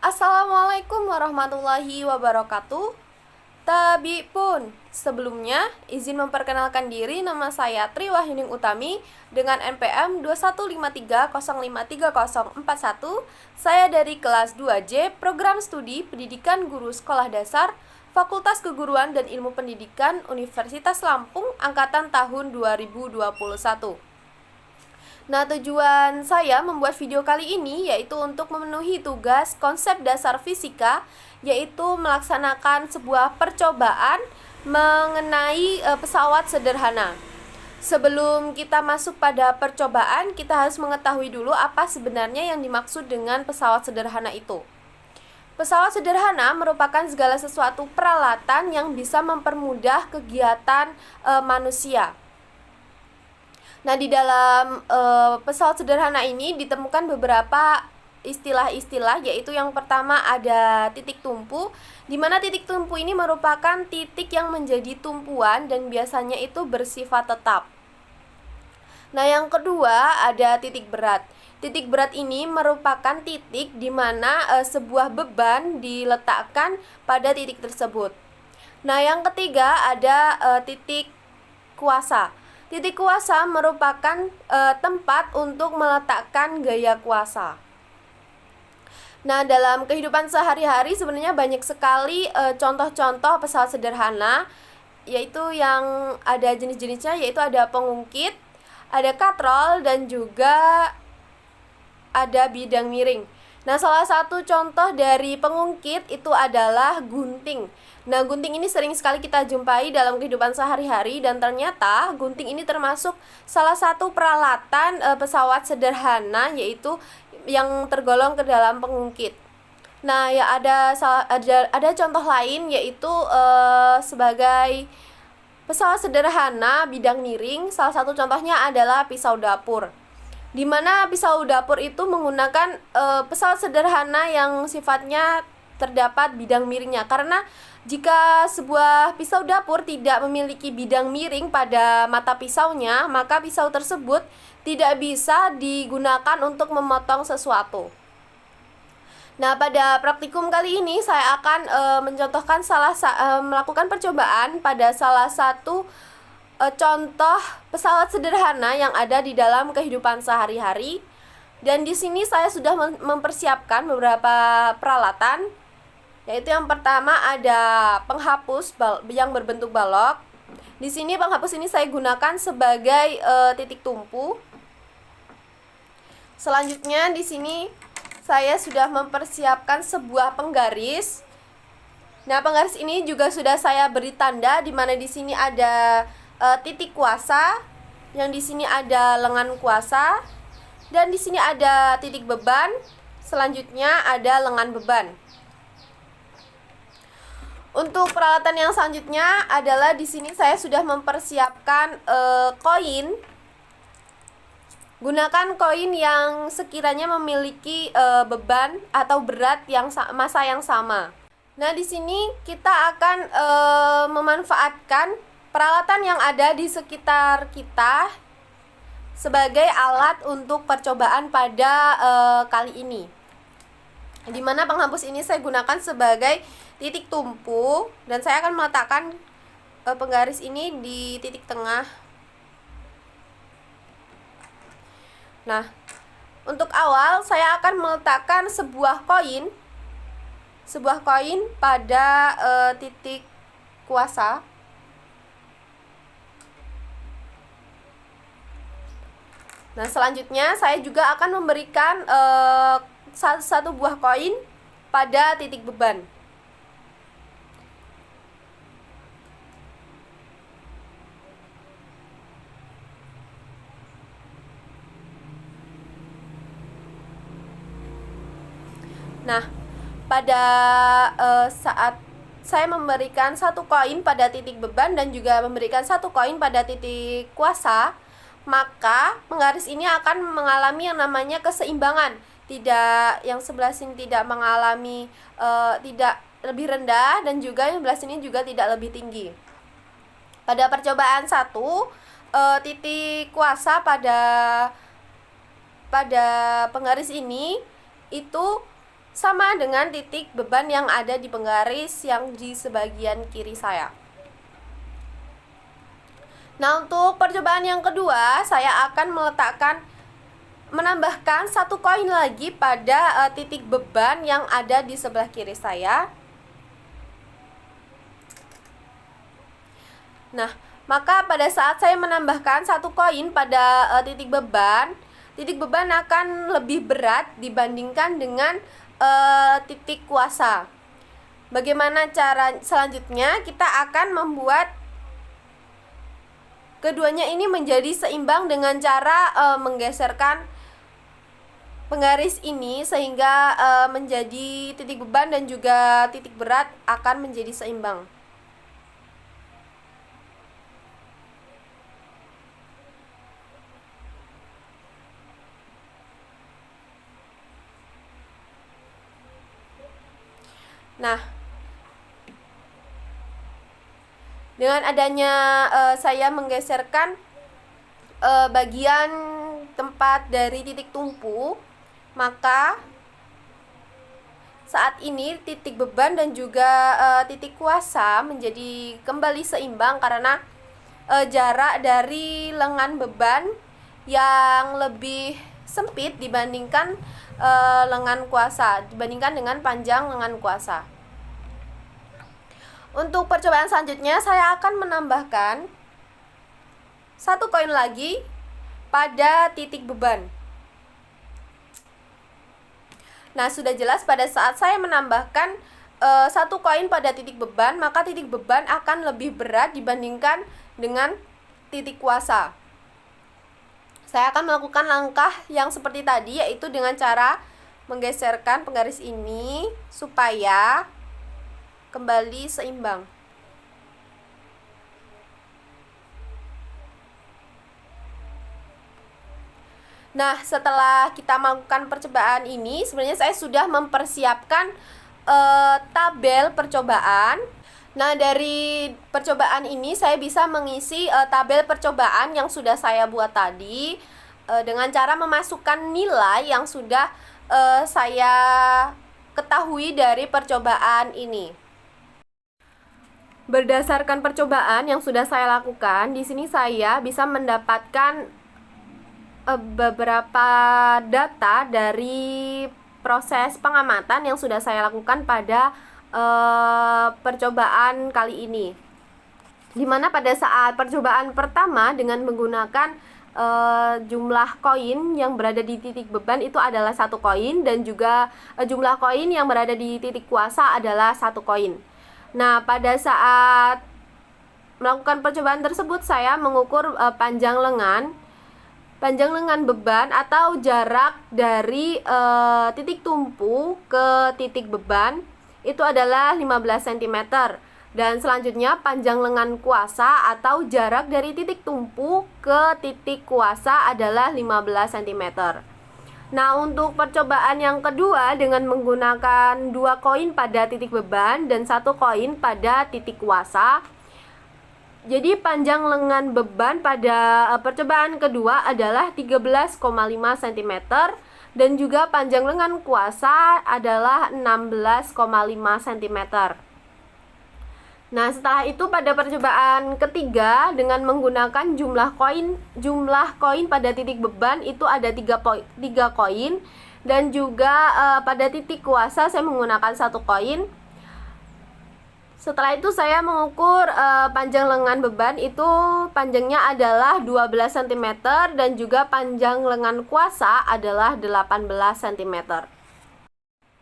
Assalamualaikum warahmatullahi wabarakatuh. Tabi pun, sebelumnya izin memperkenalkan diri, nama saya Tri Wahyuning Utami dengan NPM 2153053041. Saya dari kelas 2J, Program Studi Pendidikan Guru Sekolah Dasar, Fakultas Keguruan dan Ilmu Pendidikan Universitas Lampung, angkatan tahun 2021. Nah, tujuan saya membuat video kali ini yaitu untuk memenuhi tugas konsep dasar fisika, yaitu melaksanakan sebuah percobaan mengenai pesawat sederhana. Sebelum kita masuk pada percobaan, kita harus mengetahui dulu apa sebenarnya yang dimaksud dengan pesawat sederhana itu. Pesawat sederhana merupakan segala sesuatu peralatan yang bisa mempermudah kegiatan manusia. Nah, di dalam pesawat sederhana ini ditemukan beberapa istilah-istilah, yaitu yang pertama ada titik tumpu, di mana titik tumpu ini merupakan titik yang menjadi tumpuan dan biasanya itu bersifat tetap. Nah, yang kedua ada titik berat. Titik berat ini merupakan titik di mana sebuah beban diletakkan pada titik tersebut. Nah, yang ketiga ada titik kuasa. Titik kuasa merupakan tempat untuk meletakkan gaya kuasa. Nah, dalam kehidupan sehari-hari sebenarnya banyak sekali contoh-contoh pesawat sederhana, yaitu yang ada jenis-jenisnya, yaitu ada pengungkit, ada katrol, dan juga ada bidang miring. Nah, salah satu contoh dari pengungkit itu adalah gunting. Nah, gunting ini sering sekali kita jumpai dalam kehidupan sehari-hari, dan ternyata gunting ini termasuk salah satu peralatan pesawat sederhana, yaitu yang tergolong ke dalam pengungkit. Nah, ya ada contoh lain, yaitu sebagai pesawat sederhana bidang miring. Salah satu contohnya adalah pisau dapur, di mana pisau dapur itu menggunakan pesawat sederhana yang sifatnya terdapat bidang miringnya. Karena jika sebuah pisau dapur tidak memiliki bidang miring pada mata pisaunya, maka pisau tersebut tidak bisa digunakan untuk memotong sesuatu. Nah, pada praktikum kali ini saya akan mencontohkan melakukan percobaan pada salah satu contoh pesawat sederhana yang ada di dalam kehidupan sehari-hari. Dan di sini saya sudah mempersiapkan beberapa peralatan, yaitu yang pertama ada penghapus yang berbentuk balok. Di sini penghapus ini saya gunakan sebagai titik tumpu. Selanjutnya di sini saya sudah mempersiapkan sebuah penggaris. Nah, penggaris ini juga sudah saya beri tanda, di mana di sini ada titik kuasa, yang di sini ada lengan kuasa, dan di sini ada titik beban. Selanjutnya ada lengan beban. Untuk peralatan yang selanjutnya adalah di sini saya sudah mempersiapkan koin. Gunakan koin yang sekiranya memiliki beban atau berat yang massa yang sama. Nah, di sini kita akan memanfaatkan peralatan yang ada di sekitar kita sebagai alat untuk percobaan pada kali ini, di mana penghapus ini saya gunakan sebagai titik tumpu, dan saya akan meletakkan penggaris ini di titik tengah. Nah, untuk awal saya akan meletakkan sebuah koin pada titik kuasa. Nah, selanjutnya saya juga akan memberikan satu buah koin pada titik beban. Nah, pada saat saya memberikan satu koin pada titik beban dan juga memberikan satu koin pada titik kuasa, maka penggaris ini akan mengalami yang namanya keseimbangan. Tidak, yang sebelah sini tidak mengalami tidak lebih rendah, dan juga yang sebelah sini juga tidak lebih tinggi. Pada percobaan 1, titik kuasa pada penggaris ini itu sama dengan titik beban yang ada di penggaris yang di sebagian kiri saya. Nah, untuk percobaan yang kedua, saya akan menambahkan satu koin lagi pada titik beban yang ada di sebelah kiri saya. Nah, maka pada saat saya menambahkan satu koin pada titik beban akan lebih berat dibandingkan dengan titik kuasa. Bagaimana cara selanjutnya? Kita akan membuat keduanya ini menjadi seimbang dengan cara menggeserkan penggaris ini sehingga menjadi titik beban dan juga titik berat akan menjadi seimbang. Nah, dengan adanya saya menggeserkan bagian tempat dari titik tumpu, maka saat ini titik beban dan juga titik kuasa menjadi kembali seimbang karena jarak dari lengan beban yang lebih sempit dibandingkan dibandingkan dengan panjang lengan kuasa. Untuk percobaan selanjutnya, saya akan menambahkan satu koin lagi pada titik beban. Nah, sudah jelas pada saat saya menambahkan satu koin pada titik beban, maka titik beban akan lebih berat dibandingkan dengan titik kuasa. Saya akan melakukan langkah yang seperti tadi, yaitu dengan cara menggeserkan penggaris ini supaya kembali seimbang. Nah, setelah kita melakukan percobaan ini, sebenarnya saya sudah mempersiapkan tabel percobaan. Nah, dari percobaan ini saya bisa mengisi tabel percobaan yang sudah saya buat tadi dengan cara memasukkan nilai yang sudah saya ketahui dari percobaan ini. Berdasarkan percobaan yang sudah saya lakukan, di sini saya bisa mendapatkan beberapa data dari proses pengamatan yang sudah saya lakukan pada percobaan kali ini, dimana pada saat percobaan pertama dengan menggunakan jumlah koin yang berada di titik beban itu adalah satu koin, dan juga jumlah koin yang berada di titik kuasa adalah satu koin. Nah, pada saat melakukan percobaan tersebut, saya mengukur panjang lengan beban atau jarak dari titik tumpu ke titik beban itu adalah 15 cm. Dan selanjutnya panjang lengan kuasa atau jarak dari titik tumpu ke titik kuasa adalah 15 cm. Nah, untuk percobaan yang kedua dengan menggunakan 2 koin pada titik beban dan 1 koin pada titik kuasa. Jadi panjang lengan beban pada percobaan kedua adalah 13,5 cm dan juga panjang lengan kuasa adalah 16,5 cm. Nah, setelah itu pada percobaan ketiga dengan menggunakan jumlah koin pada titik beban itu ada 3 koin, dan juga pada titik kuasa saya menggunakan 1 koin. Setelah itu saya mengukur panjang lengan beban itu panjangnya adalah 12 cm dan juga panjang lengan kuasa adalah 18 cm.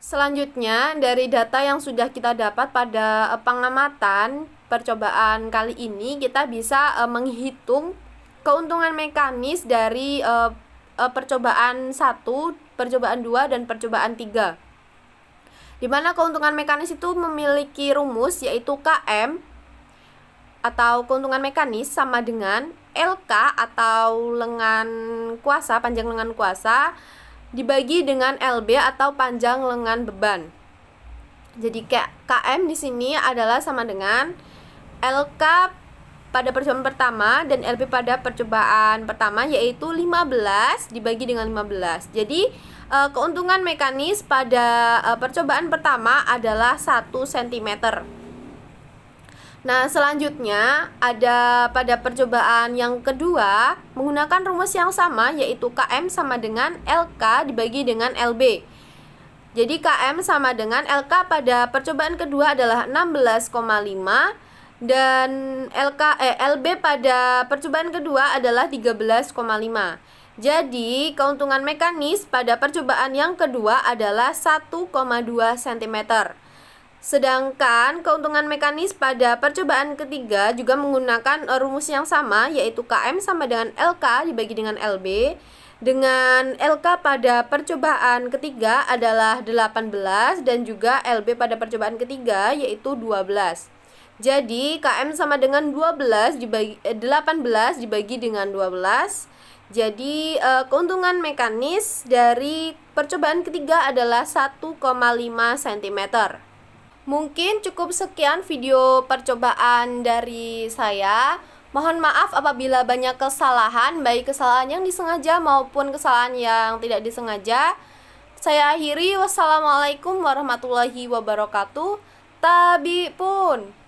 Selanjutnya, dari data yang sudah kita dapat pada pengamatan percobaan kali ini, kita bisa menghitung keuntungan mekanis dari percobaan 1, percobaan 2, dan percobaan 3. Di mana keuntungan mekanis itu memiliki rumus, yaitu KM atau keuntungan mekanis sama dengan LK atau lengan kuasa, panjang lengan kuasa, dibagi dengan LB atau panjang lengan beban. Jadi KM di sini adalah sama dengan LK pada percobaan pertama dan LB pada percobaan pertama, yaitu 15 dibagi dengan 15. Jadi keuntungan mekanis pada percobaan pertama adalah 1 cm. Nah, selanjutnya ada pada percobaan yang kedua menggunakan rumus yang sama, yaitu KM sama dengan LK dibagi dengan LB. Jadi KM sama dengan LK pada percobaan kedua adalah 16,5 dan LB pada percobaan kedua adalah 13,5. Jadi keuntungan mekanis pada percobaan yang kedua adalah 1,2 cm. Sedangkan keuntungan mekanis pada percobaan ketiga juga menggunakan rumus yang sama, yaitu KM sama dengan LK dibagi dengan LB. Dengan LK pada percobaan ketiga adalah 18 dan juga LB pada percobaan ketiga yaitu 12. Jadi KM sama dengan 18 dibagi dengan 12. Jadi keuntungan mekanis dari percobaan ketiga adalah 1,5 cm. Mungkin cukup sekian video percobaan dari saya. Mohon maaf apabila banyak kesalahan, baik kesalahan yang disengaja maupun kesalahan yang tidak disengaja. Saya akhiri, wassalamualaikum warahmatullahi wabarakatuh. Tabi pun.